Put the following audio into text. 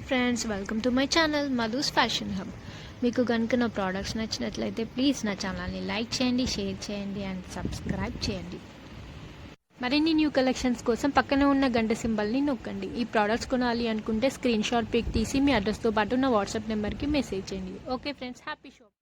Hi friends, welcome to my channel Madhu's fashion hub. మీకు కనుక నా ప్రోడక్ట్స్ నచ్చినట్లయితే ప్లీజ్ నా ఛానల్ని లైక్ చేయండి, షేర్ చేయండి అండ్ సబ్స్క్రైబ్ చేయండి. మరిన్ని న్యూ కలెక్షన్స్ కోసం పక్కనే ఉన్న గంట సింబల్ని నొక్కండి. ఈ ప్రోడక్ట్స్ కొనాలి అనుకుంటే స్క్రీన్ షాట్ పిక్ తీసి మీ అడ్రస్తో పాటు నా వాట్సాప్ నెంబర్కి మెసేజ్ చేయండి. Okay friends, happy shop.